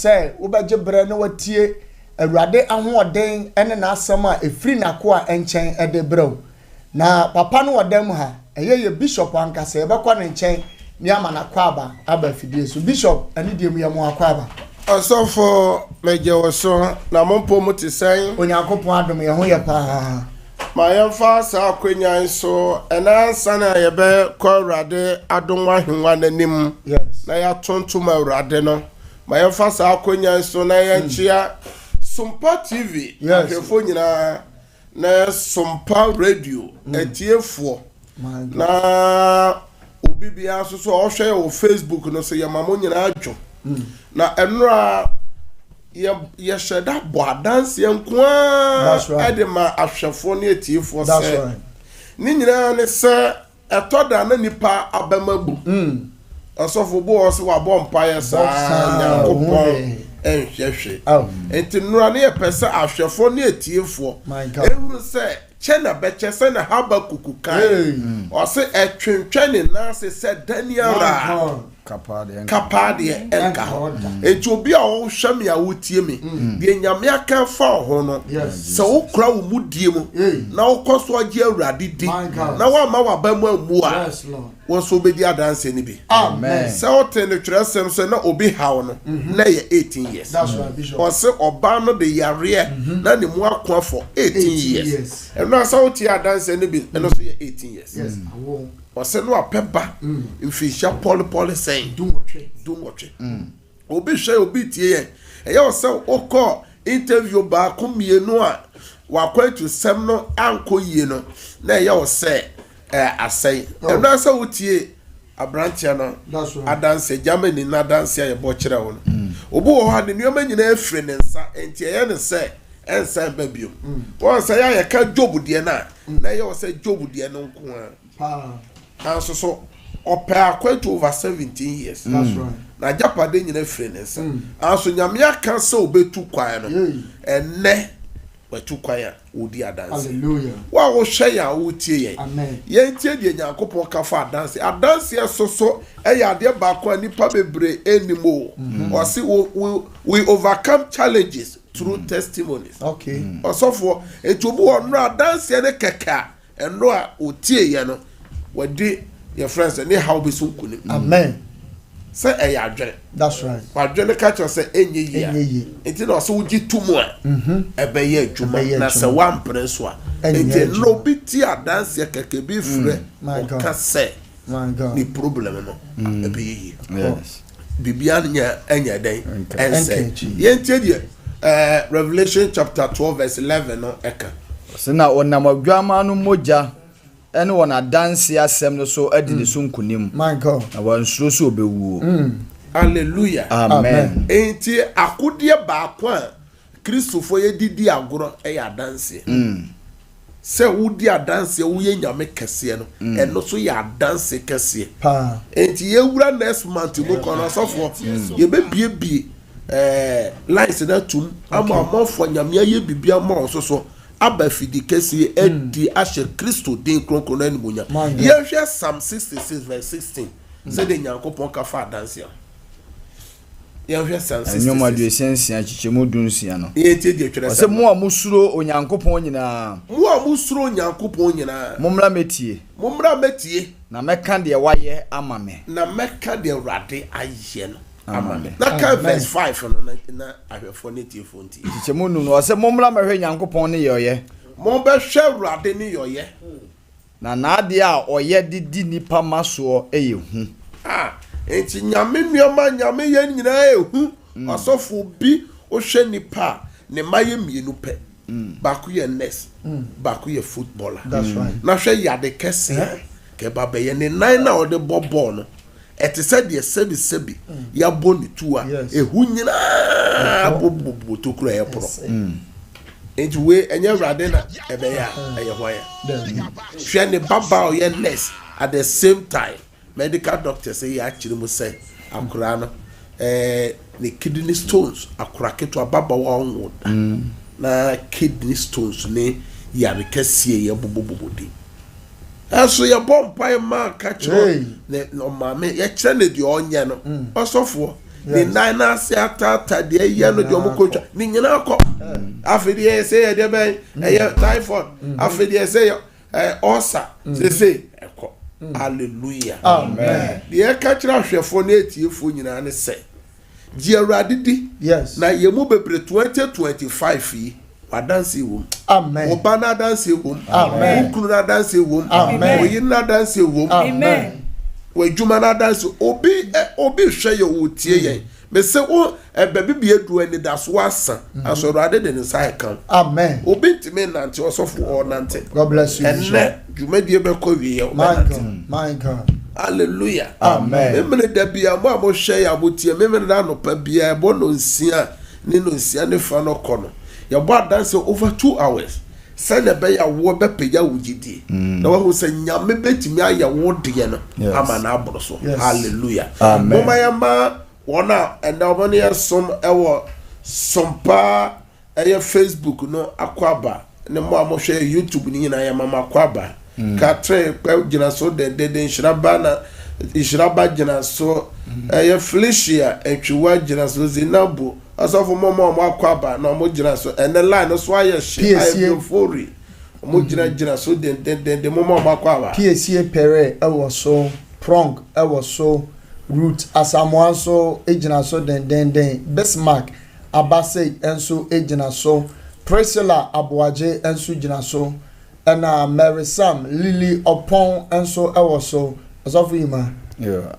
say wobaje bre na watie awurade ahoɔden ene na asɛm a efiri nako a enkyɛn ede brew na papa no wodam ha ye bishop ankasa yɛbɛkɔ ne nkyɛn ni ama na kwaba aba fidie so bishop ani die mu yɛ mo akwaba asofo meje so na mompo mu tisɛn onyankopɔn adom yɛ ho yɛ pa ma yɛmfa saa akwanyan so ɛna sana yɛbɛ kɔ awurade adom ahwenwa nanim na yɛatontom awurade no ma yɛmfa saa akwanyan so na yɛnkyia SOMPA TV ahwɛfo nyinaa na SOMPA radio etiefo na obi bia so so ɔhwɛ wɔ Facebook no so yɛmamo nyinaa adwo na ɛnora yɛhyɛda bɔ adanse nkoa ɛde ma ahwɛfo ne etiefo sɛ ne nyinaa ne sɛ ɛtɔda na nipa abamabu ɔsɔfo bo ɔse wabɔ mpaeɛ saa nyankopɔn ɛnhwɛhwɛ enti nora ne yɛpɛ sɛ ahwɛfo ne etiefo ɛhuru sɛ chena beche se na Habakuku kan ose etwentwe ne nase se Daniel ra kapade enka ho enti obi a wo hwam ya wotie me de nyame aka fa ho no se wo kura wo mudie mu na wo koso age awurade di na wa ma wa ba mu amu a wo so be di adanse ni bi amen se o te ne twerɛsɛm se na obi hawo no na ye 18 years that's right bishop ose oba no de yare na ne mu akwa for 18 years no sa o ti adanse ni bi no so ye 18 years yes ose no apeba mfisha poli saying do what obi hwe obi tie ye eye ose okọ interview ba ko mienu a wakwa to sem no anko yie no na eye ose asai no sa o tie abrantia no adanse Germany na adanse ye bo kire wo no obi wo ha ne nyoma nyina afire ne nsa enti eye ne se ensa babio won say ya ka Job de na eye wo say Job de no nko a so ope akwato over 17 years that's right na japade nyina afire ne nsa so nyame aka se obetu kwan no enne wetu kwan a odi adanse hallelujah wa wo hwe ya wo tie ye amen ye tie de nyankopon ka fa adanse so eya de ba kwa nipa bebre enimo o si we overcome challenges through testimonies okay osofo etubu onu adanse ne keka eno a otie ye no wadi your friends and how be so kuni amen say eya adwere that's right adwere ka cho say enye yi enti na so ugi tumu a ebe ye adwuma na se wan preso a enti no bi ti adanse keke bi frɛ o ka say my god ni problem no ebe yi yes bibia nya enya den ense ye ntie die Revelation chapter 12 verse 11 no eka se na onam adwama no moja ene wona dance asem no so adi ne so nkunim my god na wan suro so obewu hallelujah amen enti akodie ba kwa Kristofo ye didi agoro e ya dance se wudi adanse wo ye nyame kese no eno so ya dance kese pa enti ye wura next month mo kono sofo ye be bie lines na tum ama amofo nyame ye bibia ma so aba fidi kesi edi ashe Kristo den kronkron na nimunya ye hwe Psalm 66 verse 16 se de nyankopon ka fa dance ye hwe Psalm 66 nyoma de sensia chichemu dunsia no ye tie de twere se mo amusuro onyankopon nyina mo amusuro onyankopon nyina momra metie na meka de waye ama me na meka de urade aye no amen na ka verse 5 no na ahwefo ne tie fonti chichemu nu no se momra mehwe nyankopon ne yoye mo be hwe urade ne yoye na ade a oye didi nipa maso eye hu enti nyame nuoma nyame ye nyina ehu asofo bi o hwe nipa ne maye mienu pe baku ye nurse baku ye footballer that's right na hwe yade kese ke baba ye ne nan na ode bobol no eti said de sebi ya boni tuwa ehu nyina bobo tokura e pro enti we enye rade na ebe ya eye hoya hwe ne baba o ye nurse at the same time medical doctor say ya akiri mu say akura no the kidney stones akura keto baba wa onwo na kidney stones ne ya rekese ye bobobodi aso ye bompa ma ka kiro ne no mame ye kire ne de onye no osofo ni nana se atata de ye no de omokocha ni nyina akọ afedi e say e de ben e typhoid afedi e say ulcer say ekọ hallelujah amen de ka kira hwefo na etiefo nyina ne say ji awurade di yes na yemu bebre 2025 yi wadanse wom amen oba na danse wom amen ukuru na danse wom amen oyin na danse wom amen wejuma na danse obi hwe ye wotie ye me se wo bebi bi edu ani da so asa asorade de ne sai kan amen obi ntime nante osofo o nante God bless you enne dwumadie be ko wie my God hallelujah amen memre da bia mo hwe ya botie memre na no pa bia bo no nsia ni no nsia ne fa no kɔ no ya bo dance over 2 hours sene be ya wo be peja wugidi na wo se nyame betimi aya wo de no ama na aboro so hallelujah amen mo ya ma wona enda obone ya som ewo sompa eye Facebook no akwaba ne mo amohwe YouTube ni nyina ya mama akwaba ka tre pe gina so de nshiraba na nshiraba gina so eye Felicia etwiwa gina so Zinabu asofo momo akwaba na mo gina so ene line so aye she aye fori mo gina so de momo akwaba PSA pere ewo so prong ewo so root asamoa so ejina so den Bismarck abase enso ejina so Priscilla Abuaje enso ejina so ena Mary Sam Lily Opon enso ewo so asofo yima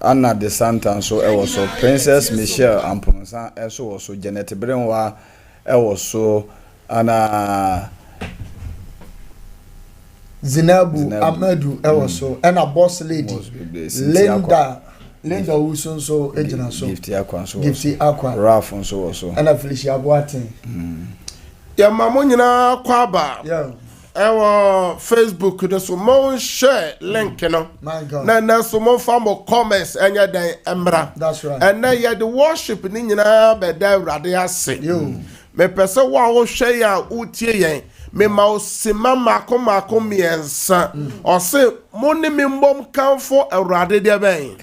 Anna de Santa enso ewo so Princess Michelle Amponsa enso wo so Janet Brenwa ewo so ana Zinabu Amadu ewo so ena boss lady Linda Usonso ejina so Gifty Aqua Ralph nso wo so ena Felicia Boatin ya mamo nyina kwaba ewo Facebook de so mo share link no na so mo fa mo comments enya den emra that's right and na ya the worship ni nyina be da urade ase me pese wo hwe ya utie yen me ma osima mako miensa o se mo ni me mbom kanfo awurade de ben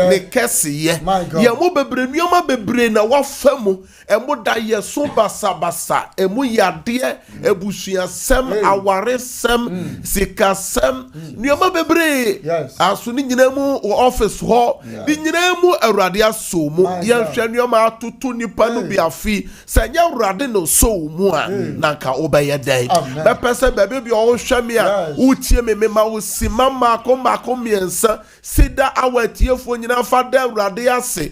ne kesiye ya mo bebre nuoma bebre na wafamu emo da ye so basa emu yade ebusuasem awaresem sikasem nuoma bebre aso ni nyina mu office ho ni nyina mu awurade asomu ye hwe nuoma atutu nipa no biafi senya awurade no so mu a na ka obeye den be pese bebe bi o hwe me a utie me ma osima mako miensa CEDAR awatiefo nyina fa da awurade ase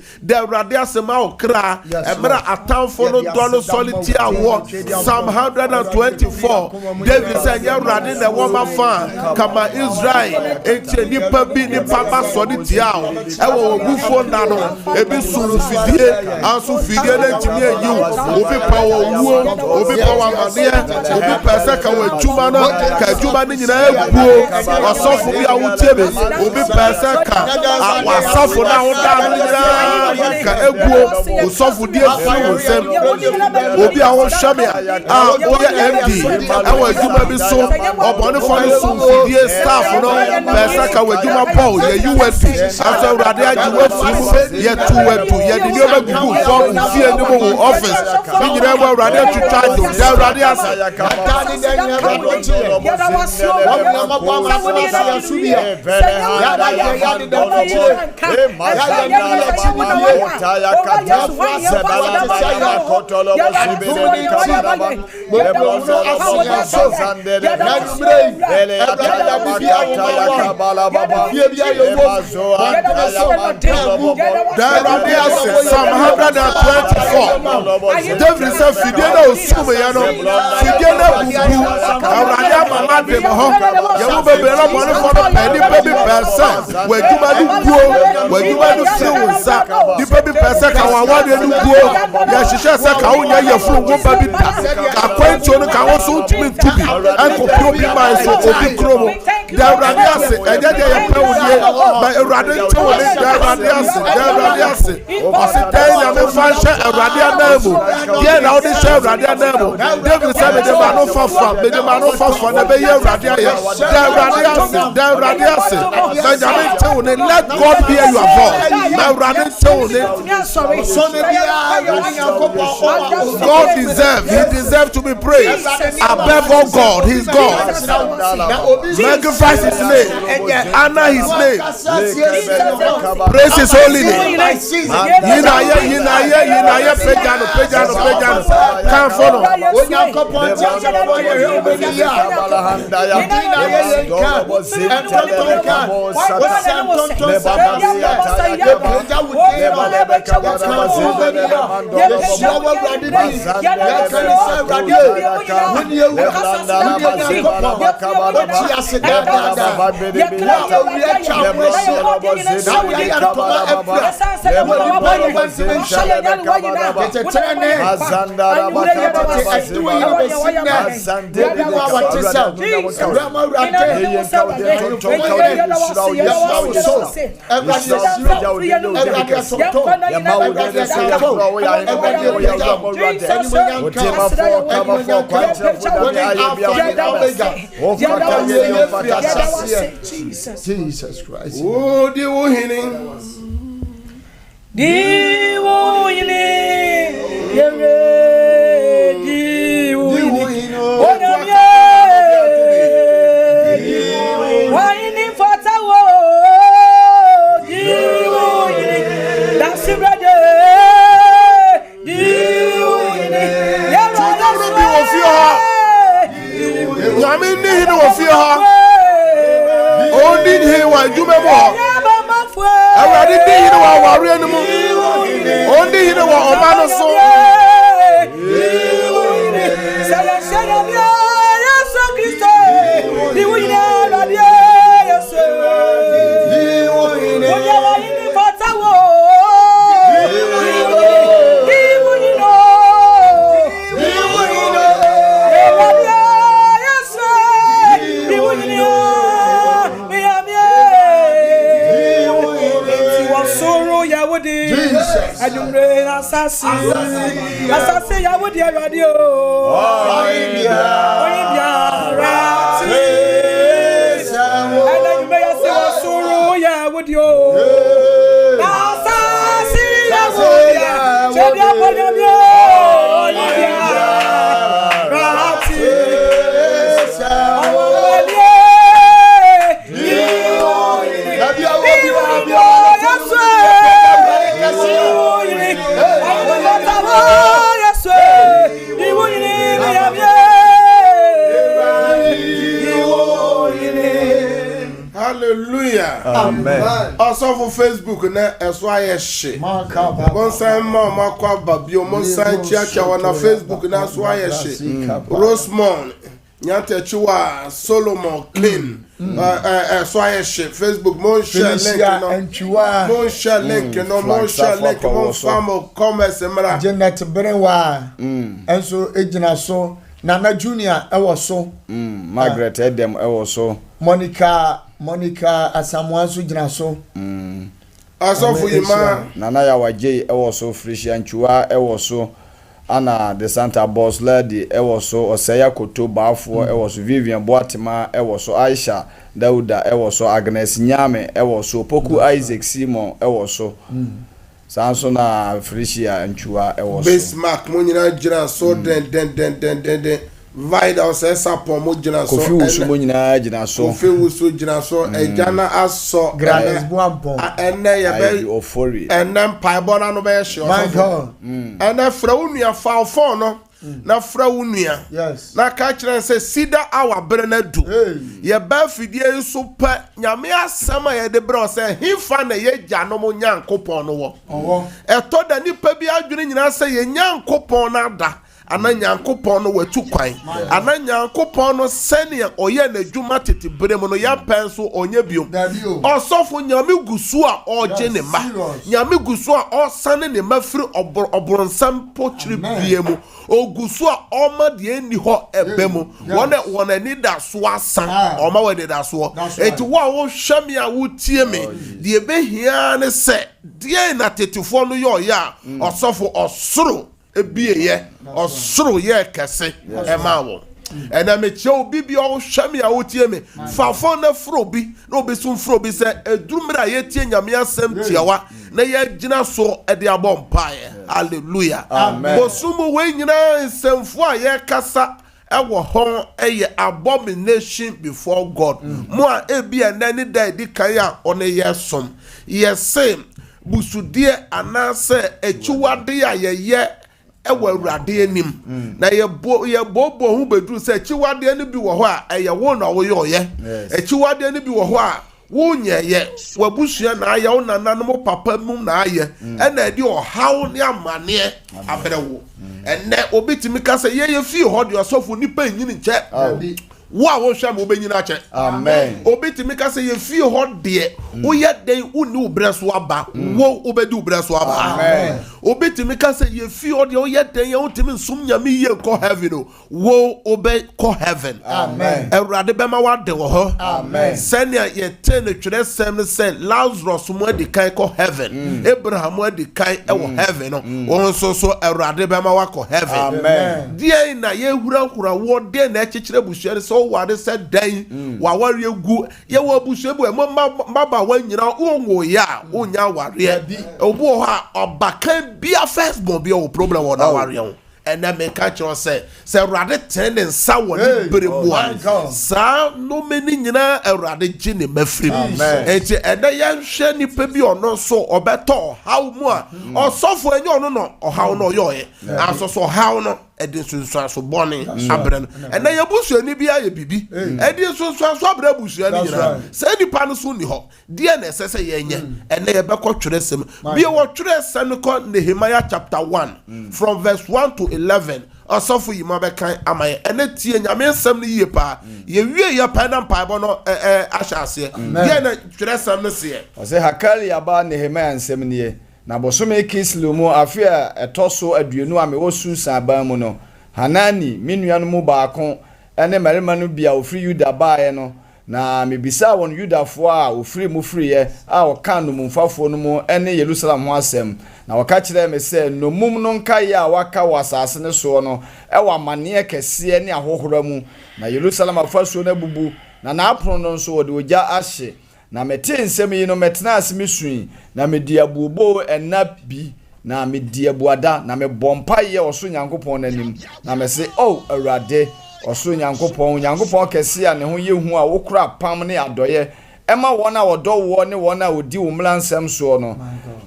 ma okra emra atamfo no dolo soliti awo Psalm 124 David said ya awurade na wo ma fa kama Israel enti nipa bi nipa ba soliti awo ewo ogufo nda no ebi suru fidie aso fidie na timi ayu obi pa wo obi pa wa made obi pese ka wa juma no ka juma ni nyina eguo osofo bi awutiebe obi pese ka wasofo na woda ni nyina ka eguo osofo die firi wonsem obi awo hwamia oye MD awo juma bi so obone fo ni so fidie staff no pese ka wa juma Paul ye UFP after urade ajiwe fimu ye tuwetu ye di oba gugu for fie ni mo office ni nyina wa urade twitwa do ya urade asa Psalm 124 David said fidie na osume ya no fidie na bubu awurade mama de ho ya wo bebe na mo no for penny baby person wajuma du guo wajuma du fiwunsa di baby person ka wa wa de du guo ya hihye se ka wo nya ye furu wo baby da ka kwento no ka wo so ntimi tubi an ko pio bi mai so obi kromo da radiase eje de ye pe wodie ba Awurade nte wo ne da radiase ose dan ya me fa hye Awurade anamu ye na wo de hye Awurade anamu David say me de ma no fafa na be ye Awurade aye da radiase Benjamin nte wo ne let God hear your voice na Awurade nte wo ne God deserves to be praised above all God. He's God. Magnify his name. Honor his name. Praise his holy name. Yinaye pejano. Come follow. Jesus Christ. Oh, the winning. Asase ya wodi radio. Amen. Also for Facebook na eso aye she. Bonsan ma kwa babio monsan chiacha na Facebook na so aye she. Rosemond nyante chiwa Solomon Clean. So aye she Facebook mon share link no. Mon share link no mon famo commerce mra. Janet Berewa. Enso ejina so Nana Junior ewo so. Margaret Edem ewo so. Monica Asamoah jina so. Asofu yima Nana ya waje ewo so Frisia Nchua ewo so ana the Santa Boss Lady ewo so Oseya Koto Bafo ewo so Vivian Boatima ewo so Aisha Dauda ewo so Agnes Nyame ewo so Poku Isaac Simon ewo so Sanso na Frisia Nchua ewo so Bismarck mo nyina jira so den Vida osesa pomo jina so Kofi Wusu mo nyina jina so Kofi Wusu jina so ejana aso Grandes Buampo ene ye be ofori ene paibo na no be hye my God ene fra unua fa fo no na fra unua yes na ka kire se CEDAR awa bere na du ye ba fidie so pa nyame asema ye de bro se hifa na ye gya no mo nyankopon no wo owo eto da nipa bi adwene nyina se ye nyankopon na da ana nyankopɔn no watu kwan ana nyankopɔn no sɛnea ɔyɛ n'adwuma tete bere mu no yɛmpɛn so ɔnyɛ biom ɔsɔfo nyame gu so a ɔgye ne ma nyame gu so a ɔsane ne ma firi ɔborɔnsam pokyere bie mu ogu so a ɔma deɛ ɛnni hɔ ɛbɛ mu wɔn ani da so asan ɔma wɔ ani da soɔ enti wo a wohwɛ me a wotie me deɛ ɛbɛhia ne sɛ deɛ na tetefoɔ no yɛ ɔyɛ a ɔsɔfo ɔsoro ebieyɛ ɔsoro yɛ kɛse ɛma wɔ ɛna mekyɛ obi bi ɔhwɛ me a wotie me fafo na furo bi na obi so furo bi sɛ edurumira a yɛtie nyame asɛm tiawa na yɛgyina so ɛde abɔ mpaeɛ hallelujah bosumu wei nyinaa nsɛmfo a yɛkasa ɛwɔ hɔ ɛyɛ abomination before God mo a ebi ɛnɛ ne da edi kan a ɔne yɛ som yɛsɛ busudie anaasɛ ekyiwade a yɛyɛ ɛwɔ awurade anim na yɛbɔbɔ ho beduru sɛ ekyiwade no bi wɔ hɔ a ɛyɛ wo na woyɛ ɔyɛ ekyiwade no bi wɔ hɔ a wonyɛyɛ wabusua na ayɛ wo nananom papa mu na ayɛ ɛna ɛde ɔhaw ne amaneɛ abrɛ wo ɛnɛ obi timi ka sɛ yɛyɛ fie hɔ de ɔsɔfo nipa nyini nkyɛ wo a wohwɛ me wobɛnyina akyɛ amen obi timi ka sɛ yɛ fie hɔ deɛ woyɛ den wonni wo brɛ so aba wo wobɛdi wo brɛ so aba amen obi timi ka sɛ yɛ fie hɔ deɛ woyɛ den yɛ wotimi nsom nyame yie nkɔ heaven o wo wobɛkɔ heaven amen awurade bɛma wade wɔ hɔ amen sɛnea yɛte ne twerɛsɛm no sɛ Lazarus mu adi kan kɔ heaven Abraham mu adi kan ɛwɔ heaven no wɔn nso so awurade bɛma wakɔ heaven amen deɛ na yɛhurahura wɔ deɛ na ɛkyekyerɛ busua no sɛ wade sɛ dan waware gu yɛwɔ abusua bu maba wanyina wonwo ya wonya awareɛ obu hɔ a ɔbakan bia first born bia wo problem wɔ na awareɛ ho ɛnɛ meka kyerɛ sɛ awurade tene ne nsa wɔ ne bere mu a saa nnome ne nyinaa awurade gye ne mafiri mu enti ɛnɛ yɛnhwɛ nnipa bi ɔno nso ɔbɛtɔ ɔhaw mu a ɔsɔfo ɛnyɛ ɔno no ɔhaw no ɔyɛ anso so ɔhaw no ɛde nsunsuanso bɔne abrɛ no ɛnɛ yɛbusuani bi ayɛ bibi ɛde nsunsuanso abrɛ busua no nyinaa sɛ nipa no so nni hɔ deɛ na ɛsɛ sɛ yɛnyɛ ɛnɛ yɛbɛkɔ twerɛsɛm bia wɔ twerɛsɛm no kɔ Nehemiah chapter 1 from verse 1 to 11 ɔsɔfo yi ma bɛkan ama yɛ ɛnɛ tie nyame nsɛm no yie paa yɛwie yɛ paa na mpaebɔ no ahyɛ aseɛ deɛ na twerɛsɛm no seɛ ɔsɛ Hakali aba Nehemiah nsɛm nie na bosome Kislew mu afi a ɛtɔ so aduonu a mewɔ Susan ban mu no Hanani me nua no mu baako ɛne mmarima no bia ofiri Yuda baeɛ no na mebisa wɔn Yudafoɔ a ofiri mu friɛ a ɔka no mumfafoɔ no mu ɛne Yerusalem ho asɛm na wɔka kyerɛ me sɛ nomum no nkae a waka wɔ asase ne soɔ no ɛwɔ amanneɛ kɛseɛ ne ahohora mu na Yerusalem afasuo no abubu na n'apono no nso wɔde ogya ahye na mete nsɛm yi no metena ase mesui na medi abuobo ɛna bi na medi abuada na mebɔ mpaeɛ ɔso Nyankopɔn n'anim na mese Awurade ɔso Nyankopɔn kɛse a ne ho yɛ hu a wokura pam ne adɔyɛ ɛma wɔn a wɔdɔ wo ne wɔn a wɔdi wo mmara nsɛm soɔ no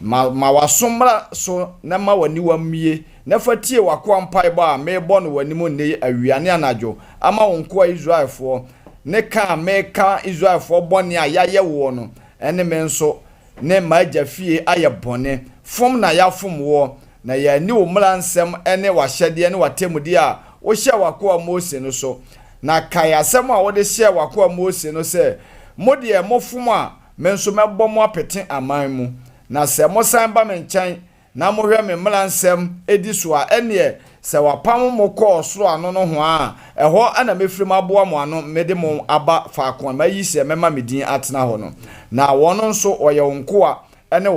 ma wasomra so na ma wani wamie na fatie wakoa mpaebɔ a mebɔ no wanim ne awiane anadwo ama wɔn ko Israelfoɔ ne ka meka Israelfoɔ bɔne a yɛayɛ wo no ɛne me nso ne magya fie ayɛ bɔne fom na yɛafom wo na yɛani wo mmara nsɛm ɛne wahyɛdeɛ ne watemudi a wohyɛ wakoa Mose no so na kae asɛm a wode hyɛ wakoa Mose no sɛ mode mofom a me nso mɛbɔ mo apete aman mu na sɛ mo san ba me nkyɛn na mohwɛ me mmara nsɛm edi so a ɛneɛ sɛ wapam mo kɔ soro ano no ho a ɛhɔ ana mefiri maboa mo ano mede mo aba faako a mayi sɛ mɛma me din atena hɔ no na wɔno nso ɔyɛ wo nkoa ɛne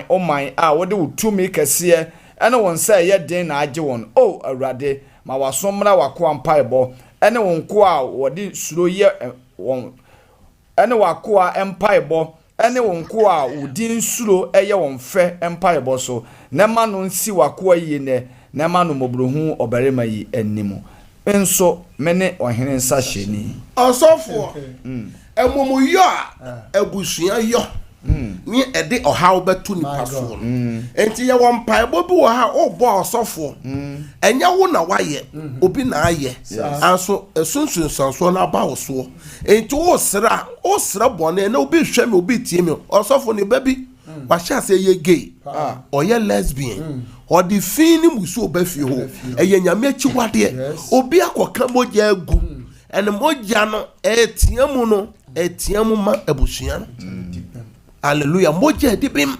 wo man a wode wo tumi kɛseɛ ɛne wo nsa ɛyɛ den na agye wɔn Awurade ma wasomra wakoa mpaebɔ ɛne wo nkoa a wɔde suro yɛ wɔn ɛne wakoa mpaebɔ ɛne wo nkoa a wodi nsuro ɛyɛ wɔn fɛ mpaebɔ so na ma no nsi wakoa yie nɛ na ma no mobrohu ɔbarima yi anim nso mene ɔhene nsa hyɛni ɔsɔfoɔ ɛmomuyɔ a abusua yɔ ni ɛde ɔhaw bɛto nipa soɔ enti yɛwɔ mpaebɔ bi wɔ ha ɔbɔ ɔsɔfoɔ ɛnyɛ wo na wayɛ obi na ayɛ anso ɛsunsunsansoɔ no aba wo soɔ enti wosra bɔne na obi hwɛ me obi tie me ɔsɔfoɔ ne ba bi wahyɛ sɛ yɛ gay ɔyɛ lesbian ɔde fin ne musu obɛfie ho ɛyɛ nyame akyi wadeɛ obi akɔka mogya agu ɛne mogya no ɛtia mu no ɛtia mu ma abusua no hallelujah mogya edi bim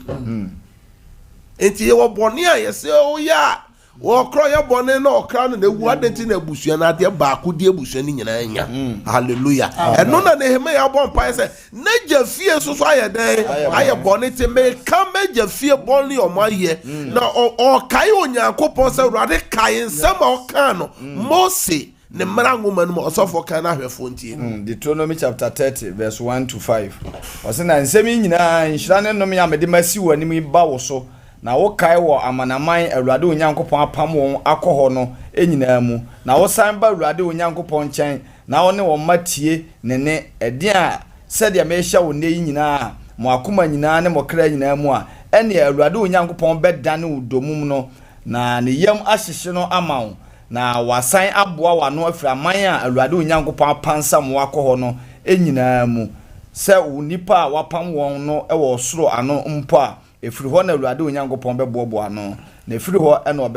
enti yɛwɔ bɔne a yɛsɛ woyɛ a wɔkorɔ yɛ bɔne na ɔkra no na ewu adenti na abusua no adeɛ baako di abusua no nyinaa nya hallelujah ɛno na Nehemia abɔ mpaeɛ sɛ n'agya fie so ayɛ dɛn ayɛ bɔne te meka m'agya fie bɔne ɔmo ayɛ na ɔkae Onyankopɔn sɛ Awurade kae nsɛm a ɔkaa no Mose ne mmara nwoma no mu ɔsɔfo kan na ahwɛfo ntie Deuteronomy chapter 30 verse 1 to 5 ɔsɛ na nsɛm yi nyinaa nhyira ne nnome a mede masi wɔ anim ba wo so na wo kae wɔ amanaman Awurade Onyankopɔn apam wɔn akɔ hɔ no nyinaa mu na wo san ba Awurade Onyankopɔn nkyɛn na wo ne wɔn matie ne ɛde a sɛdeɛ mehyɛ wo ne yi nyinaa mo akoma nyinaa ne mo kra nyinaa mu a ɛne Awurade Onyankopɔn bɛdane wo domum no na ne yam ahyehye no ama wo na wasan aboa wano afiri aman a Awurade Onyankopɔn apansa mo akɔ hɔ no nyinaa mu sɛ wo nipa a wapam wɔn no wɔ soro ano mpo a efiri hɔ na Awurade Onyankopɔn bɛboaboa no na efiri hɔ ɛna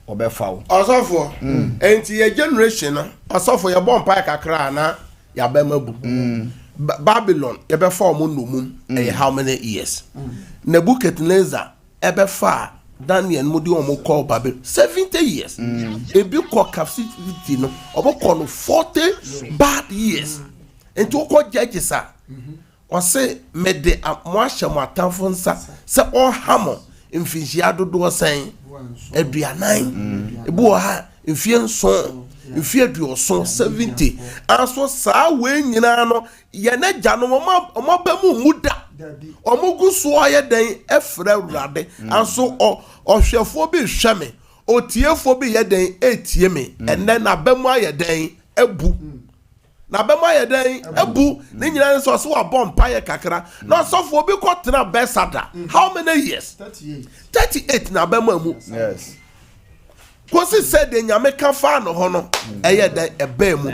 ɔbɛfa wo ɔsɔfo enti ye generation no ɔsɔfo ye bɔ mpa kakra na ya bɛmabu Babylon ye bɛfa ɔmo nomum how many years Nebuchadnezzar ɛbɛfa Daniel mo di ɔmo kɔ Babylon 70 years ebi kɔ captivity no ɔmo kɔ no 40 bad years enti okɔ judges a ɔse mede mo ahyɛ mo atamfo nsa sɛ ɔhamo mfinhyia dodoɔ sɛn aduanan ebi wɔ ha mfie nson mfie aduɔso 70 aso saa wee nyinaa no yɛ ne gya no ɔmo ba mu da ɔmo gu so ayɛ den ɛfrɛ Awurade aso ɔhwɛfoɔ bi hwɛ me otiefoɔ bi yɛ den etie me ɛnɛ na ba mu ayɛ den ebu na bɛma yɛ den ebu ne nyina nso so wabɔ mpaeɛ kakra na ɔsɔfo obi kɔtena Bethesda how many years 38 na bɛma mu yes kosi sɛ de nyame ka fa no ho no ɛyɛ den ɛbɛ mu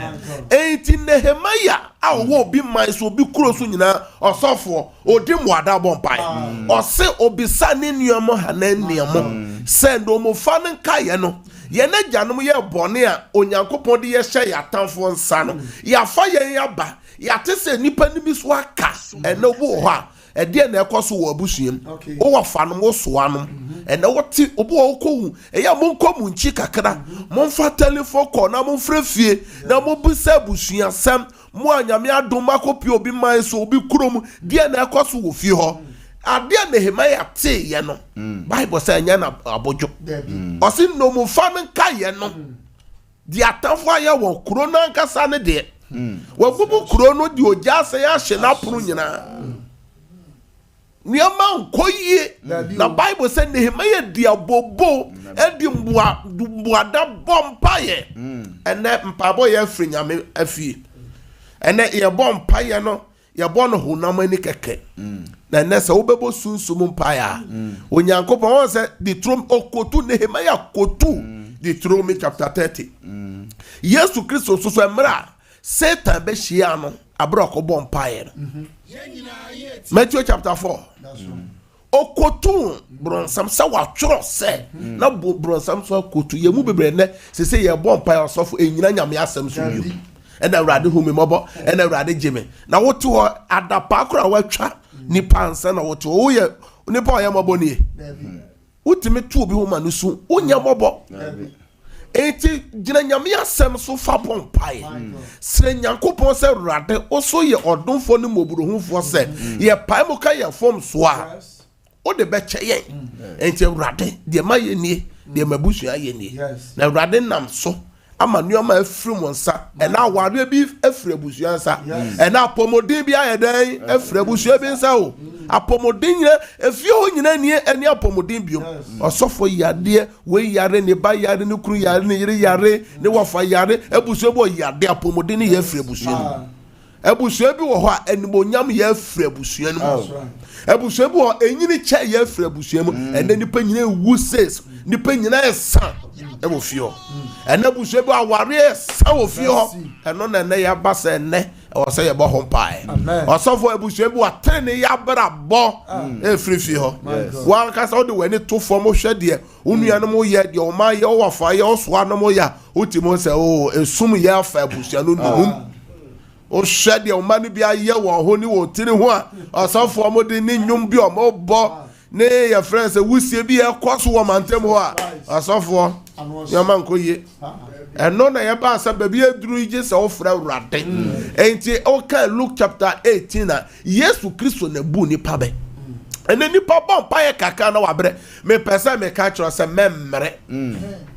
enti Nehemia a wo obi man so obi kuro so nyina ɔsɔfo odi muada bɔ mpaeɛ ɔse obisa ne nuamo hananiamo sɛ ndo mo fa ne nkaeɛ no yene janom ye bone a Onyankopɔn de ye hye yatamfo nsa no ya fa yen yaba ya te se nipa ni bi so aka ene wo ho a ede na ekoso wo abusuam wo wo fa no wo so anom ene wo ti obo wo kowu eya mo nkomu nchi kakra mo mfa telephone call na mo mfrefie na mo busa abusua sam mo anyame adom akopi obi man so obi kurom de na ekoso wo fie ho ade Nehemia te ye no Bible say nya na abojo osi no mu fa nka ye no di atamfo aye wo kuro na nkasa ne de wo bubu kuro no di ogya se ya hye na pono nyina niama nkoyie na Bible say Nehemia di abobo edi mboa da bompa ye ene mpabo ye afri nyame afie ene ye bompa ye no ye bo no honam ani keke na nessa obebo sunsum mpaya Onyankopɔn won se the throne okotu Nehemia kotu the throne chapter 30 Yesu Kristo so emra Satan be hia no abra okobɔ mpaye no Matthew chapter 4 okotu bronsam sa watworo se na bronsam so kotu ye mu bebre ne se ye bɔ mpaye osofo enyina nyame asem so bio and Awurade hu me mobo and Awurade gye na wotu ho adapa akora watwa nipa ansa na wotu wo ye nipa o ye mobo nie utimi tu obi ho ma no su onya mobo enti gina nyame asem so fa bompae sre Nyankopɔn sɛ Awurade oso ye odonfo ne moburuhufo sɛ ye pae mo ka ye fom so a o de be kyeye enti Awurade de ma ye nie de mabusu aye nie na Awurade nam so ama nuoma afiri mo nsa ena aware bi afiri abusua nsa ena apomodin bi ayeden afiri abusua bi nsa o apomodin nyina efie ho nyina nie eni apomodin biom osofo yade we yare ne ba yare ne kuru yare ne yire yare ne wafa yare abusua bo yade apomodin ne ye afiri abusua ebusua bi wo ho a enimonyam ye afra ebusua no mu ebusua bi wo enyini che ye afra ebusua mu ene nipa nyina ewu ses nipa nyina esa ebo fio ene ebusua bi aware esa wo fio eno na ne ya ba se ne o se ye bo ho pai osofo ebusua bi atene ya bra bo efri fio wan ka sa o de wani to fo mo hwe de unua no mo ye de o ma ye o wafa ye o so no ya utimo se o esum ye afa ebusua no num o hwe de o ma no bia ye wo ho ni wo tiri ho a osofo mo de ni nyum bi o mo bo ne ya friends wusie bi e kwaso wo mantem ho a osofo ya man ko ye eno na ye ba sa ba bi eduru ije se o fra urade enti o ka Luke chapter 18 na Yesu Kristo na bu ni pa be ene ni pa bon pa ye kaka na wabre me pesa me ka chro se memre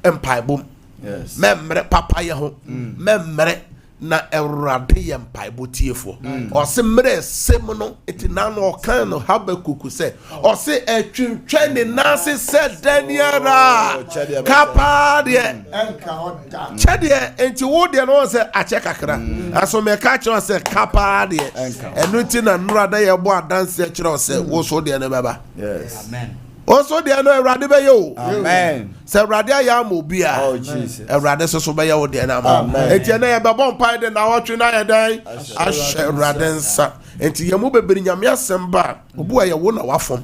empai bom yes memre papa ye ho memre na Awurade ye mpai botiefo o se mre sem no etina no kan no Habakuku se o se etwentwe ne nase se daniara kapa de enka oda chede enti wo de no se ache kakra aso me ka kire se kapa de enu ti na nura da ye bo adanse kire se wo so de ne baba yes amen also de no Awurade be yo amen se Awurade ya ma obi a oh Jesus Awurade so be yo de na ma enti na ye be bon pai de na wotwe na ye dan ahye Awurade nsa enti ye mu bebiri nyame asem ba obu ye wo na wafom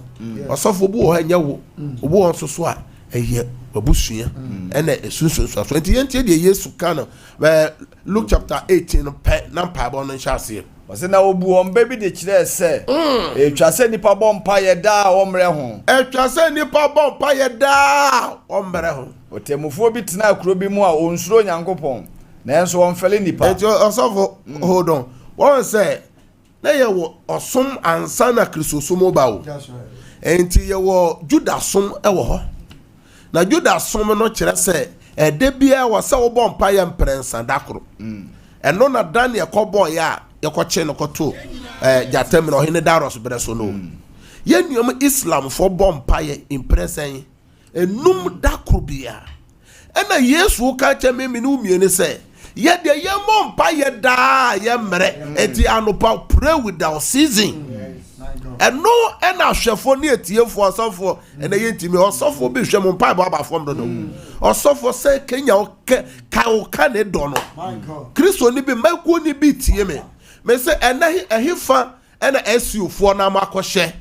osofo bu ho anya wo obu won so so a eye babusua ena esunsun so enti ye ntie de Yesu kana Luke chapter 18 na pa bo no nhyase wase na obu on baby de kire se etwa se nipa bompa ye da omre ho etwa se nipa bompa ye da omre ho otemufo bi tena akuro bi mu a onsuro nyankopon na enso onfele nipa ejo osofo hold on won say na ye wo osom ansa na kristosom ba wo enti ye wo judasom e wo ho na judasom no kire se ede bia wo se wo bompa ye mprensa dakoro eno na Daniel kobo ya yakoche no koto jatem no hene daros breso no ye nuam Islam for bompa ye impresen enum dakoro bia ena Yesu ka che me no miene se ye de ye bompa ye da ye mre eti anopa pray without ceasing eno ena hwefo ne etiefo osofo ena ye ntimi osofo bi hwe mompa ba fom do no osofo se Kenya o ka ne do no Kristo ni bi makuo ni bi tie me se ena ehifa ena SU4 na makɔhye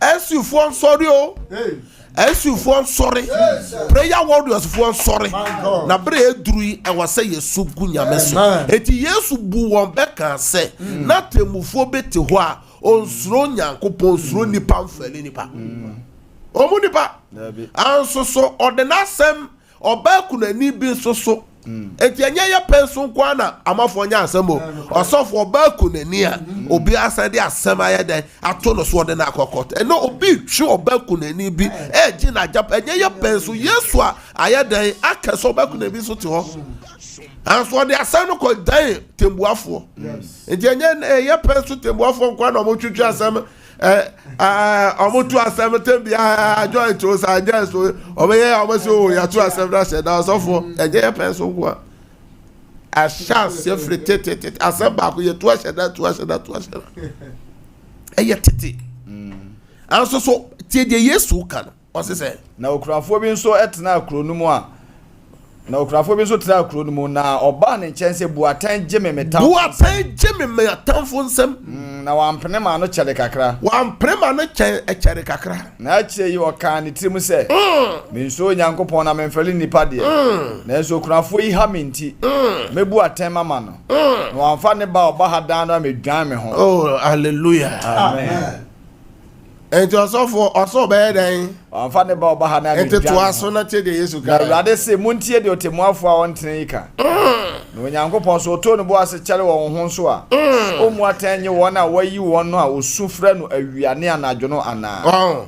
SU4 sorry o SU4 sorry prayer warriors for sorry na bre edrui e wase Yesu gunyame so eti Yesu bu won beka se na temufo beti ho a onsuro nyankopon onsuro nipa mfale nipa omu nipa anso so ordinasem obaku na ni bi so eti enye ya penso kwa na amafo nya asemo osofo obaku na ni a obi asade asema ya den ato no so de na akokot eno obi twe obaku na ni bi eji na jap enye ya penso Yesu a ayadan akaso obaku na bi so te ho anso de asano ko dan tembuafo eti enye ya penso tembuafo kwa na mo twitwa asem omotu asem tembia joy to sa just obeye omoso ya to asem da se da sofo eje penso kwa a chance ye fretete asem ba ko ye to aseda eye tete anso so tie de Yesu kan o se na okurafo bi nso etena akronumu a na okurafo bi nso tena akronumu na oba ne chense buatan gye memetamfo nsem na wampene ma no kyere kakra na akyire yi oka ne tirim se me nso nyankopon na memfeli nipa de na nso okurafo yi ha menti mebu aten mama no na wamfa ne ba oba hadan na medwan me ho oh hallelujah amen enti osofo be den amfa ne ba oba ha na enti to aso na tie de Yesu ka Awurade se muntie de otemuafo a wontene yika na onyankopon so to no bo ase kyere wo ho so a omu atanye won a wayi won no a osufra no awiane anadwo no ana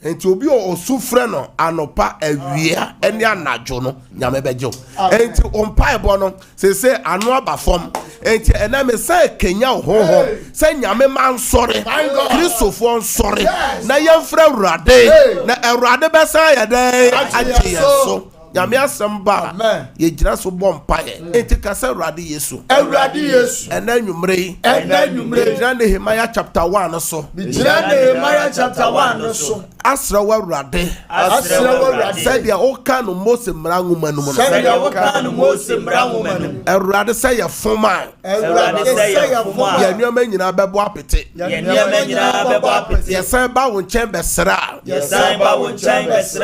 enti obi osufre no anopa awia ene anadwo no nyame bejo enti ompa ebo no se anu abafom enti ena me se Kenya hoho se nyame man sore Kristofo nsore na yemfra Awurade na Awurade besa ya den aje yeso nyame asɛm ba ye gyina so bɔ mpae enti ka sɛ awurade yesu ɛna nwumre yi gyina Nehemiah chapter 1 so asra wa awurade sɛdeɛ woka no Mose mmara nwoma no mu no awurade sɛ yɛ foma yɛ nneɛma nyinaa bɛbɔ apete yɛsan ba wo nkyɛn bɛsra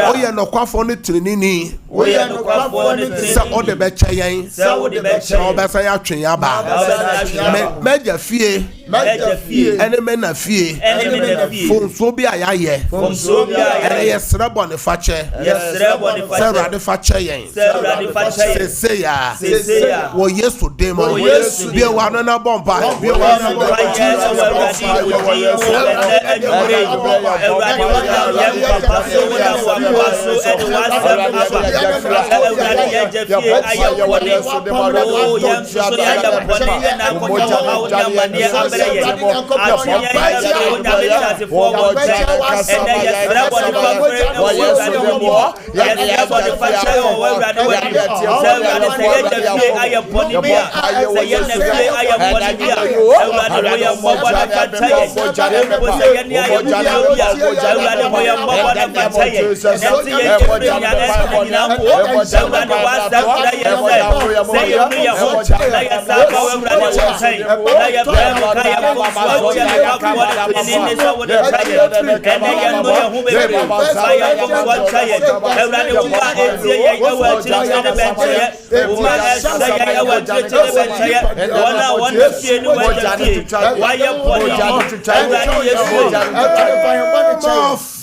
woyɛ nɔkwafo ne tirinini sɛ wode bɛkyɛ yɛn na wobɛsa yɛ atwe yɛ aba mɛgya fie ɛne mɛna fie fonsuo bi a yɛayɛ ɛne yɛsrɛ bɔne fakyɛ sɛ awurade fakyɛ yɛn seseya wɔ Yesu dem biewa no na bɔ mpa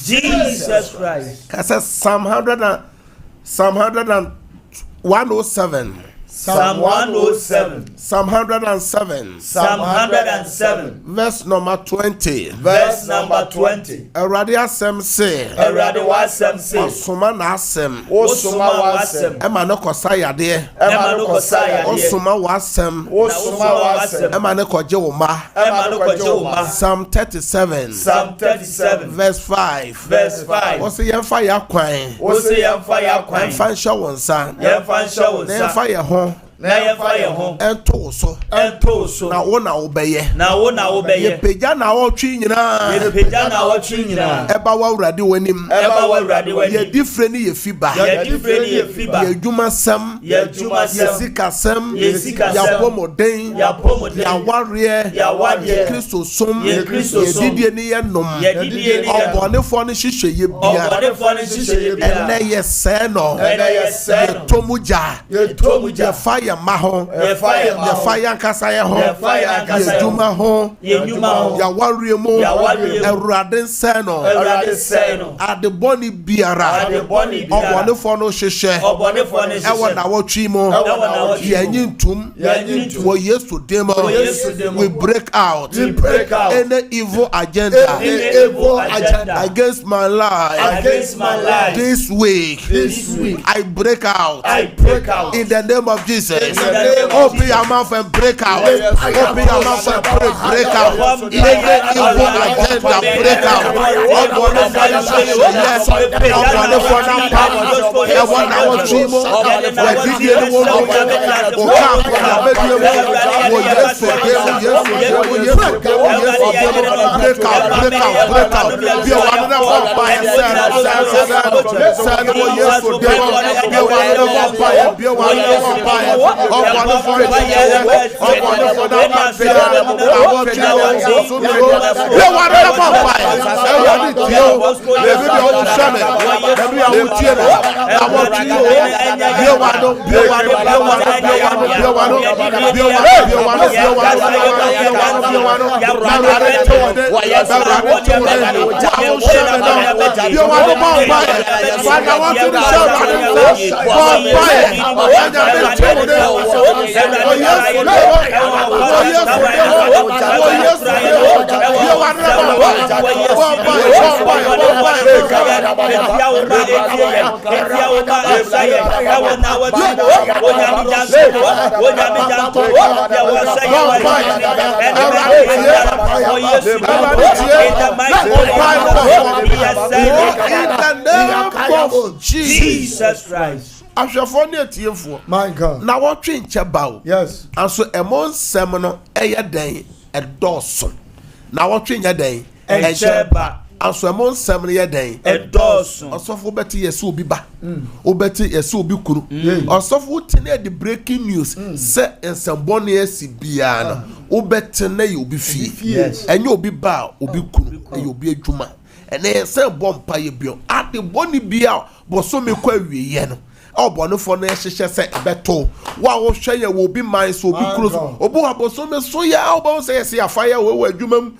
Jesus Christ. Psalm 107. Psalm 107. Psalm 107. Psalm 107. Verse number 20. Verse number 20. Awurade asɛm se. Awurade wasɛm se. Osoma na asɛm. Osoma wasɛm. Ɛma no kɔsa yadeɛ. Ɛma no kɔsa yadeɛ. Osoma wasɛm. Osoma wasɛm. Ɛma no kɔgye wo ma. Ɛma no kɔgye wo ma. Psalm 37. Psalm 37. Verse 5. Verse 5. Wɔsi yɛmfa yɛ akwan. Wɔsi yɛmfa yɛ akwan. Yɛmfa nhyɛ wo nsa. Yɛmfa nhyɛ wo nsa. Yɛmfa yɛ ho. Na yɛmfa yɛ ho. Ɛnto so. Ɛnto so. Na wo na wobɛyɛ. Na wo na wobɛyɛ. Yɛpagya na wɔtwe nyinaa. Yɛpagya na wɔtwe nyinaa. Ɛba wɔ awurade w'anim. Ɛba wɔ awurade w'anim. Yɛdi frɛ ne yɛ fiba. Yɛdi frɛ ne yɛ fiba. Yɛdwumasɛm. Yɛsikasɛm. Yɛabɔmmɔden. Yɛawareɛ. Yɛkristosom. Yɛdidie ne yɛ nom. Ɔbɔnefoɔ no hyehyɛyɛ bia. Ɛnɛ yɛsɛɛ no. Yɛtɔ mu gya. Yɛfa yɛ ma ho. Yɛfa yɛ ankasa yɛ ho. Yɛdwuma ho. Yɛawareɛ mu. Awurade nsɛɛ no. Adebɔne biara. Ɔbɔnefoɔ no hyehyɛ. Ɛwɔ nawɔtwe mu. Yɛnyi ntum. Wɔ Yesu dim. We break out. Any evil agenda against my life. This week. I break out. In the name of Jesus. Open your mouth and break out. Open your mouth and break out. Any evil agenda break out. Jesus Christ. ahwefo ne atiefo My God. na wotwe nche bawo Yes. anso emo nsem no eye den edoso na wotwe nya den Enche ba. anso emo nsem no ye den Edoso. osofo beti yesi obi ba obeti yesi obi kuru osofo tene the breaking news se nsembo ne esi bia no obeti na ye obi fie Yes. enye obi ba obi kuru eye obi adwuma ene se bompa ye bio ade boni bia boso me kwa wiye no obonefo no ehyehyɛ sɛ ɛbɛto wa wo hwɛ ye wo bi man so obi kuro so obo aboso me so ya obo sɛ yɛse afa ya wo adwumam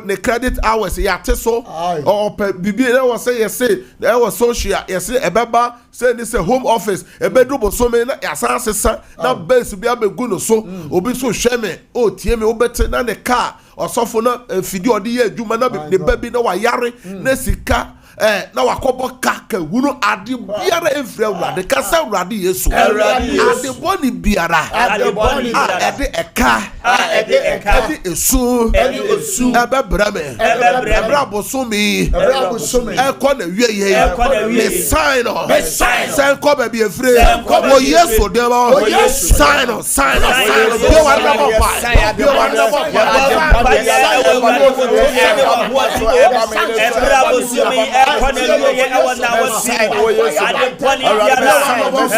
ne credit hours ya te so ɔpɛ bibi na wo sɛ yɛse na wo social yɛse ɛbɛba sɛ ni sɛ home office ɛbɛdu boso me na yasan sesa na base bi abegu no so obi so hwɛ me o tie me obɛte na ne car ɔsɔfo na fidi ɔde yɛ adwuma na ne ba bi na wa yare na sika na wakobo kaka wunu ade biara efre awurade kasa awurade yesu ade boni biara ade eka ade esu ebe brame ebra bosomi ekọ na wieye me sign say ko be bi efre wo yesu de lo sign bi wa na bo pa bi wa na bo pa Hallelujah, I was now saying, I didn't put it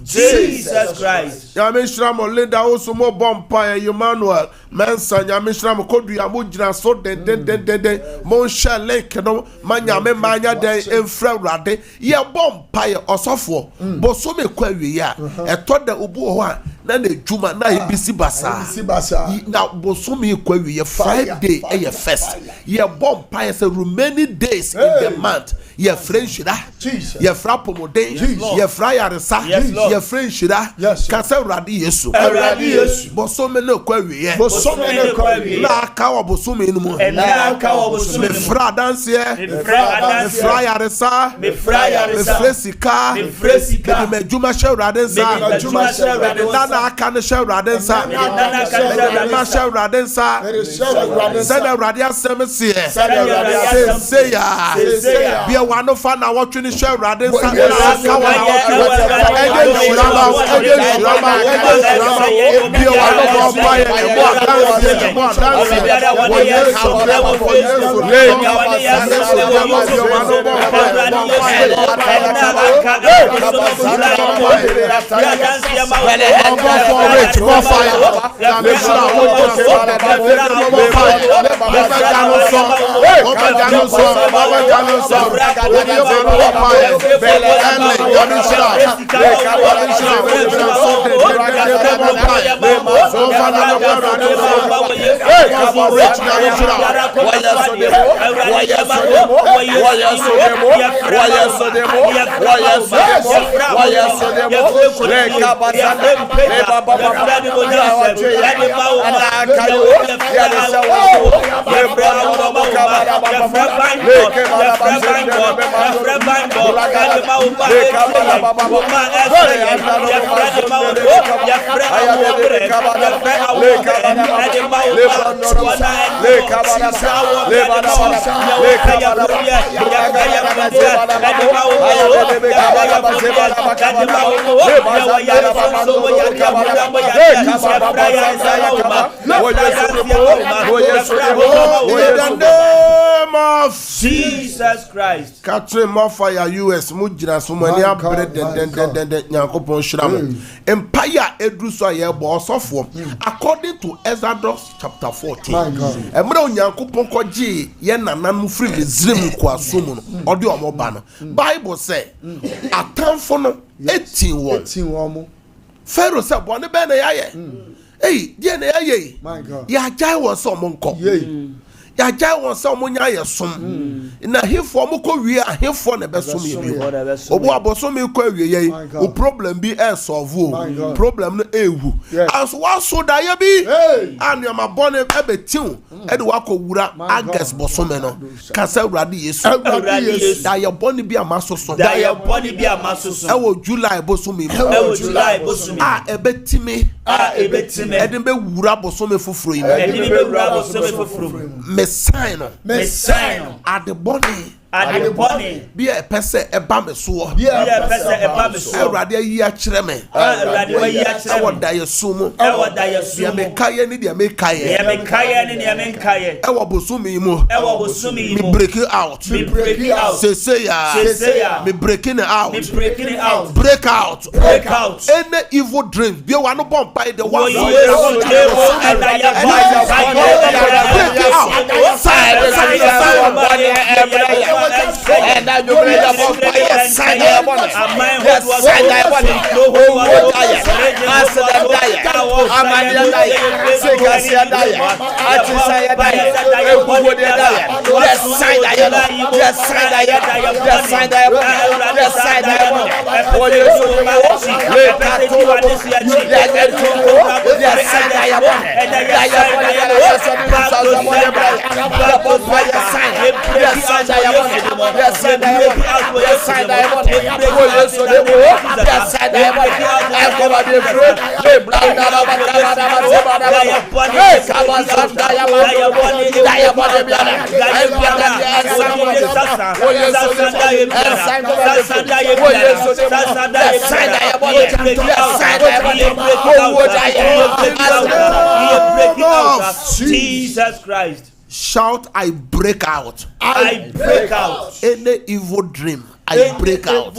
Jesus Christ. Yamishra mo Linda also mo bompa Emmanuel Mensa Yamishra mo kodu ya mo jina so den mo shale kedo manya me manya den enfra rade ye bompa ye osofo bo so me kwa wi ya eto da obu ho a na na djuma na ebisi basa na bo so me kwa wi ye Friday e ye first ye bompa ye say remaining days in the month ye friendshira ye fra pomoden ye fra yaresa ye friendshira kasa urade yesu bo so me na kwa wi ye na aka wo bo so me nu mo me fra dance ye me fra yaresa me fresika me djuma she urade nsa na aka ne she urade nsa ma she urade nsa se na urade asem se se ya bia wano fa na wotwe ne she urade nsa na aka wa na wotwe shirama bia wano bo pa ye mo dance wo yesu Jesus Christ. Catherine Mofaya US mujira so mani abre den Yakobon Shram. Empire edruso ye bo osofo according to Exodus chapter 14. Emre Yakobon koji ye nananu free Misraim kwa sumu no odi omo ba no. Bible say atamfo no 18 won Pharaoh said bone be na yaye hey die na yaye ya jai won so mo nko ya jai won so mo nya ye som na hefo mo ko wie ahefo na be som ye bi obo abosom e ko awie ye o problem bi e solve o problem no ewu as wa so da ye bi and your bone e be tiu e de wa ko wura agas bosom no ka sa urade yesu da ye bone bi amasoso da ye bone bi amasoso e wo July bosom e wo July bosom e betimi e de be wura bosom foforo yi e de be wura bosom foforo me sign at the body be a person a bam so be a person a bam so radio yi a kire me radio yi a kire me da yesumu ya me kaye ni dia me kaye e wo bosumi mu me break it out say ya me breaking it out break out any evil dreams be one no bomb by the one and I do believe about fire, sign the body. Yes, sign the body. No whole diet. Answer the diet. Amanda diet. Segasia diet. Atisaya diet. Ebuwodia diet. Yes, sign the body. Yes, sign the body. Yes, sign the body. Yes, sign the body. Oh, you so much. Let that to yes, sign the body. Yes, sign the body. Yes, sign the body. Yes, sign the body. Oh, so they will. Yes, sign the body. I'm gonna be afraid. Hey, blind out of hey, come on, son, diamond, Jesus Christ. Shout, I break out. I break out. Any evil dream, I break out.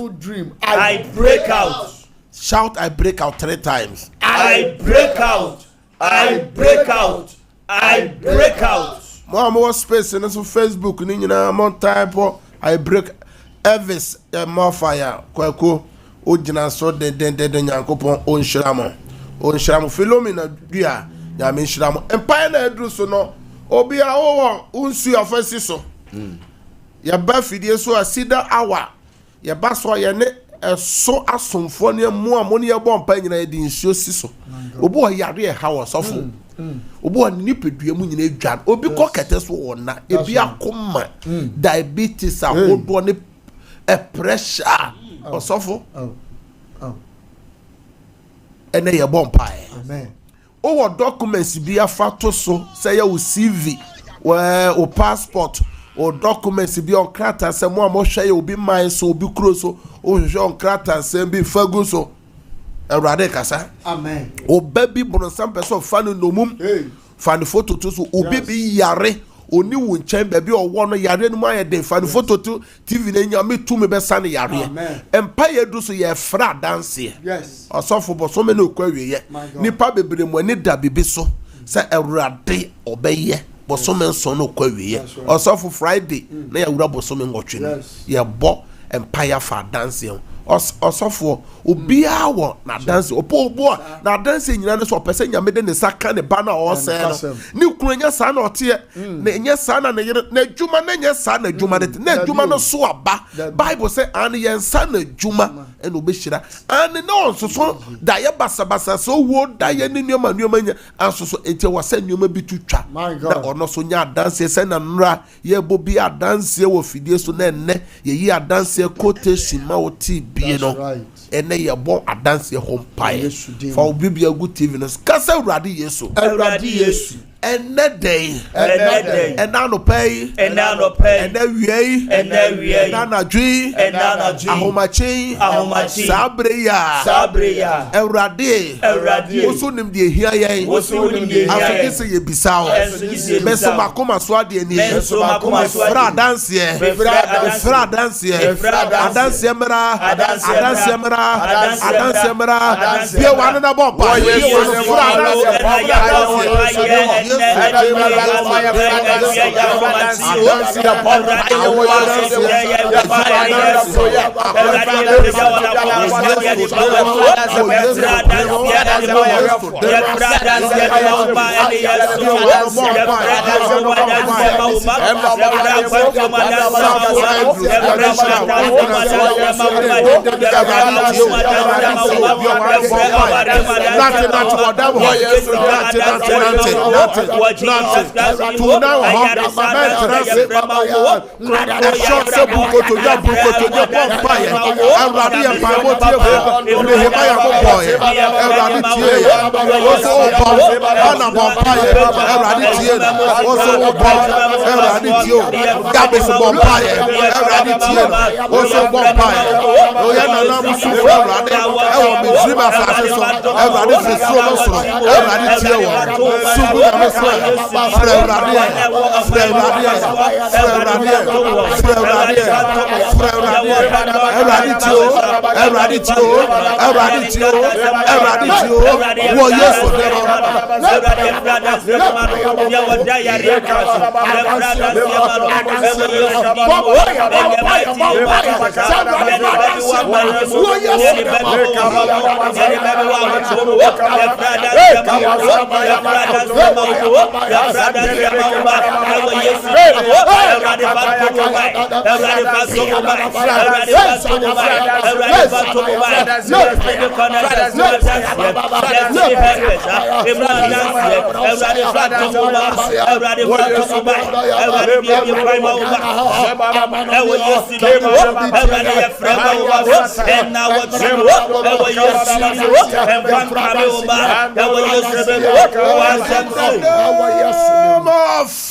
I break out. Shout, I break out 3 times. I break out. I break out. I break out. More space in Facebook. More type. I break. Elvis more fire. Kwako. Ojina so den Yankopon on Shramo. On Shramo. Philomena Dia. Yamin Shramo. Empire na edru so no. Obi a wo unsu afasi so. Ya ba fidie so a CEDAR hour. Ya ba so ya ne so asomfo ne mu amoni ya bo mpa nyina edi nsuo si so. Obi o yare ha wo sofo. Obi o ni pedua mu nyina edwan. Obi ko kete so wona. Ebi akoma. Diabetes ahodo ne pressure. Osofo. Ene ye bo mpa. Amen. Owo documents bi afato so say ya CV o passport o documents bi on krata se mo hwe ya obi man so obi kro so o hwe on krata se bi fagu so Erade kasa amen o baby bononsam person fan no mum fan photo to so obi bi yare oni wo nchen ba bi owo no yare no ma ye den fan photo to TV na nya me tu me be san yare empire do so ye fra dance yes osofo bo so me no kwa wie ye nipa bebre mo ani da bibi so se Erade obeye bo so me so no kwa wie ye osofo Friday na ya wura bo so me ngotwe no ye bo empire fa dance osofo obi awo na dance opo na dance nyina ne so pese nya mede ne saka ne ba na o se no ni kunu nya sa na ote na nya sa na ne na djuma na nya sa na djuma na djuma no so aba Bible say an yen sa na djuma eno be hira an no so da ye basa so wo da ye ni nyoma nya anso ente wasa nyoma bi tutwa na ono so nya dance se na nra ye bo bi a dance wo fidie so na enne ye yi a dance quotation ma o ti bi no ene ye bon adanse hompae for bibia good TV no kasa Erade Yesu ene day ena no pay ena wie ena na dwi ahomachi sabreya Erade oso nim de hia yen afike se ye bisao beso makoma so ade ni fra dance mra bia wan na bomba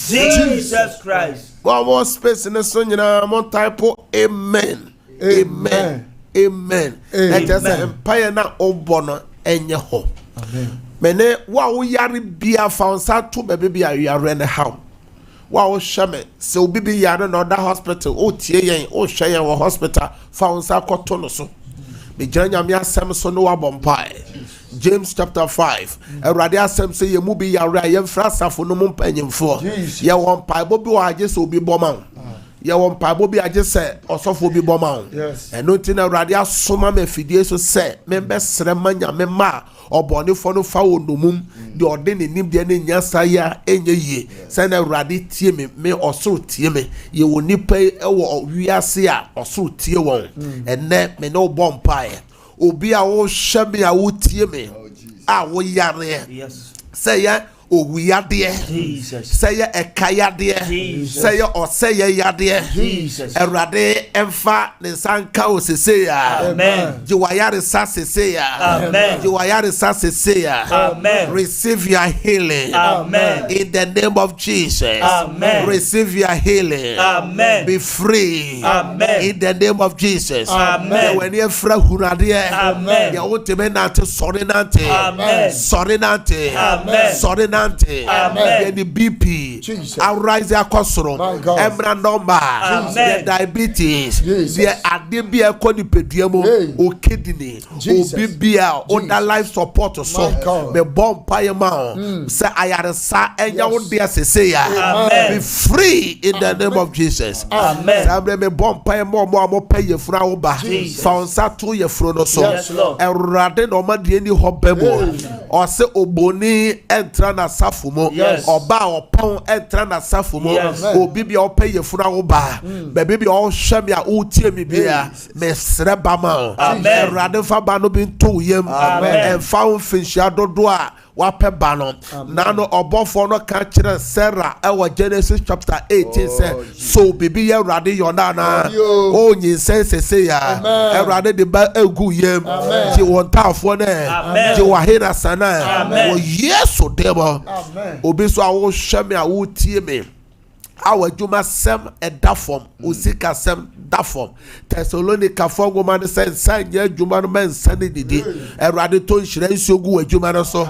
Jesus Christ. One more space in the sun, you know, I'm on type of amen. Amen. Amen. Let us empire na obono enye ho. Amen. Mene wa wo yare bia found sa to baby are yare ne how. Wa wo shame se obi bi yare no da hospital o tie yen o hwe yen wo hospital found sa koto no so. Me janya me asem so no wa bompai. James chapter 5. Erade asem say ye mu bi yare ye mfra safo no mu mpanyimfo. Ye won pai bo bi wa age so obi boman. Ye won pai bo bi age se osofo bi boman. Eno tin erade asoma me fidie so se me be sere manya me ma obone fo no fa wonumum de ode ne nim de ne nyasa ya enye ye se na erade tie me osoro tie me ye woni pai e wo wiase a osoro tie won enne me no bompai obi a wo hweme a wo tie me a wo yare say ya owuyade say ya ekayade say ya oseye yade erade emfa ne sanka osese ya Amen. jiwayare sa sese ya Amen. jiwayare sa sese ya Amen. Receive your healing. Amen. In the name of Jesus. Amen. Receive your healing. Amen. Be free. Amen. In the name of Jesus. Amen. When you fra hunade, Amen. ya wote nante sorry nante. Amen. Sorry nante. Amen. Sorry nante. Amen. The BP. Jesus. Arise your cholesterol. Emra number. The diabetes. The adebia koni pediamo. O kidney. O bibia. O that life support so. Me bomb payama. Say ayaresa enya wo dia seseya. Be free in the name of Jesus. Amen. Sabre me bomb payama mo pay ye fura wo ba. Founsa to ye fro no so. Erade no ma die ni hobebo. O se oboni entra na safu mo. Oba opon entra na safu mo. Obi bia o pay ye fura wo ba. Be bia o hwe me a o tie me bia. Me sre ba ma. Erade fa ba no bi nto yem. En fa o finhia dodo a wape banon nano obofo no ka kire Sarah ewa Genesis chapter 18 say so bibi ye rade yona na o nyin sense ya erade de ba egu yem ti won tafo na ti wahina sana o yeso demo obi so awo hweme a wo tie me awa juma sem edafom osika sem dafom Thessalonica for woman said sign ye juma no men sane didi Erade to nhyira nsuo gu adwuma no so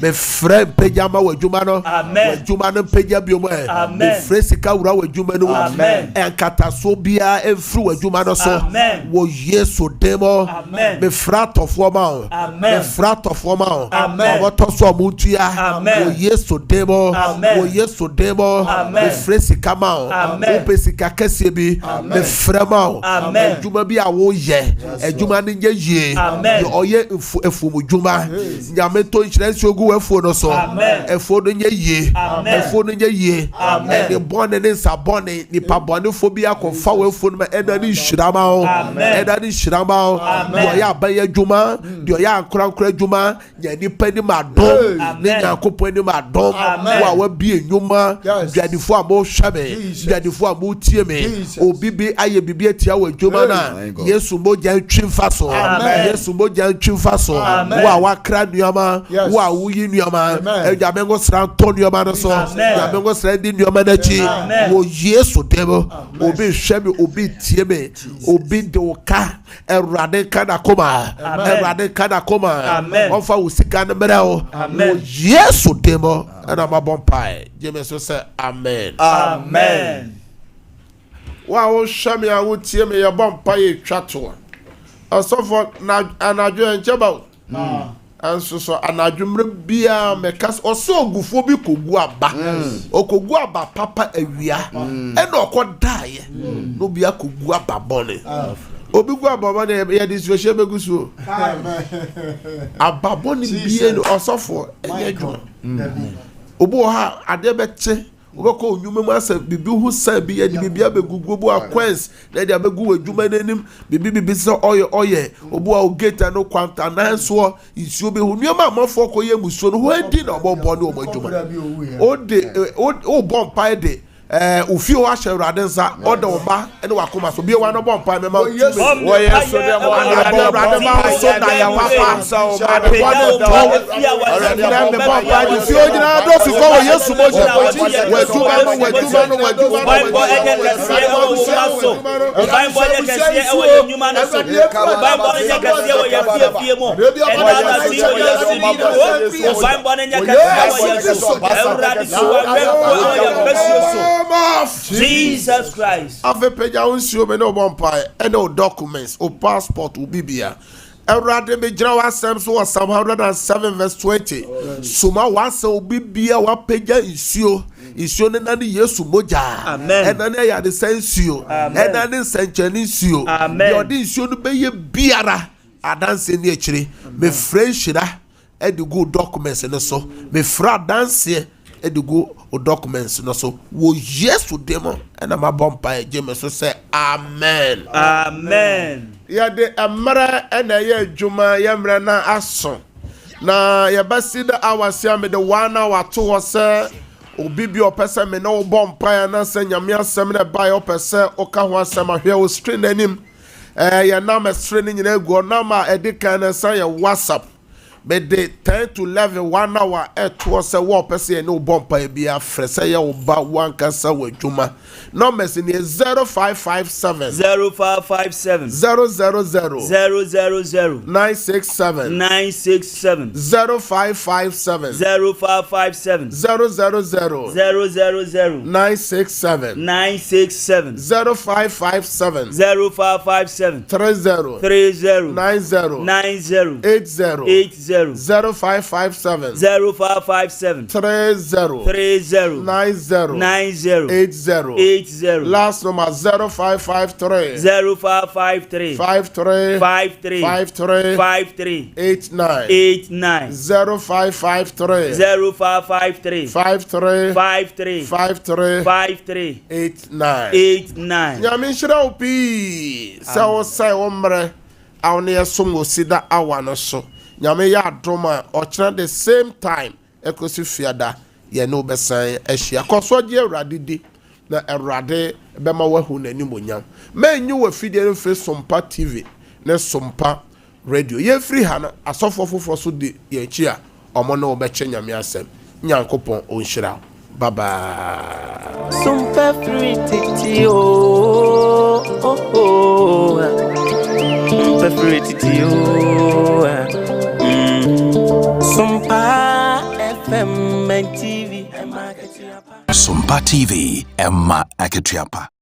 me frɛ pejama wa adwuma no adwuma no peja biomo me frɛ sika wura wa adwuma no enkataso bia emfiri wa adwuma no so wo Yesu demo me fra tofo ma me fra tofo ma wo to so mutua wo Yesu demo wo Yesu demo me frɛ sika ma wo pe sika kese bi me frɛ ma adwuma bi a wo ye adwuma no nye yie oye efumu dwuma nyame to nhyira nsuo gu efuo no so efuo no nye yie efuo no nye yie ne bone ne sabone ni pabone fo bi akɔfa wo efuo no ɛda ni hyirama o ɛda ni hyirama o wo ya abaye dwuma de ya ankora dwuma nya nipa ni madom ne nyankopɔ ni madom wo a wa bi enwuma dwadifo a mo hwame dwadifo a mo tie me obi bi aye bibi atia wo dwuma na Yesu mo gya twimfa so Yesu mo gya twimfa so wo a wakra nuama wo a wuyi nuama ejamengo sra to nuama no so ejamengo sra di nuama na chi wo Yesu demo obi hweme obi tie me obi de oka Erade kana koma Erade kana koma onfa wo sika na mera wo Yesu demo ana mabompai jemeso say amen wa wo hweme a wo tie me ye bompai twato asofo na anadwo encheba anso so anadwumre bia mekas oso ogufo bi kogu aba okogu aba papa awia ena okodaye no bia kogu aba bone obi gu aba bone ye disrehye begusu aba bone bia no osofo enye dwo obo ha ade beche obako onyuma mu asa bibi hu sa bi ya di bibia begugu bu aquens na dia begu adwuma nanim bibi so oye obo a ogeta no kwanta nan so isuo be hu nyoma amafo koye musuo no ho adi na obobọ ne omadwuma o de o bompa de ufio a Awurade nsa oda oba ene wakoma so bia wa no bompa me ma wo Yesu de mo Awurade ma so da ya wafa sa o ma de wo do Awurade me bompa di fio nyina do fi ko wo Yesu moja wajuma no Bible eke kase o so Bible eke kase o yenyuma no so Bible eke kase o yefie mo ena na si o Yesu ni o Bible eke kase o Yesu Awurade so wa ko ya besio so Jesus Christ. Ave peja unsio me no bompa e no documents o passport o bibia. Erade me jira wasem so Psalm 107 verse 20. Suma wasa o bibia wa peja nsio. Isio ne nani Yesu moja. Amen. Enane ya de sensio. Enane sencheni nsio. Amen. Yodi isio no beye biara adanse ni echire. Me friendshira e de good documents no so. Me fra dance edugo o documents no so wo Yesu demo na ma bompa ejeme so say amen ya de amara na ye adwuma ya mra na aso na ya basida awase am de 1 hour to ho say obibi opese me na wo bompa ya na say nyame asem na ba ya opese o ka ho asem ahwe o screen anim ya na ma screen nyina egu na ma edika na say ya WhatsApp but the 10 to 11 1 hour at was a war person no bompa be a fresh ya oba one cancer with juma numbers in 0557 0557 000 967 967 0557 0557 000 967 0557 0557 30 90 80 0557 0557 30 90 80 last number 0553 0553 53 53 53 53 89 0553 0553 53 53 53 53 89 nyame shira opi sa o sai omre awne yasom CEDAR awa no so nyame ya adoma ochra the same time ekosi fiada ye no besan ahia koso je Awurade di na Awurade bema wahu nanimonyam menyu wa fidie no fe SOMPA TV na SOMPA radio ye free hana asofo foforo so de ye chi a omo na obeche nyame asem nyankopon onhira baba SOMPA free titi oh SOMPA TV, Emma Aketiapa.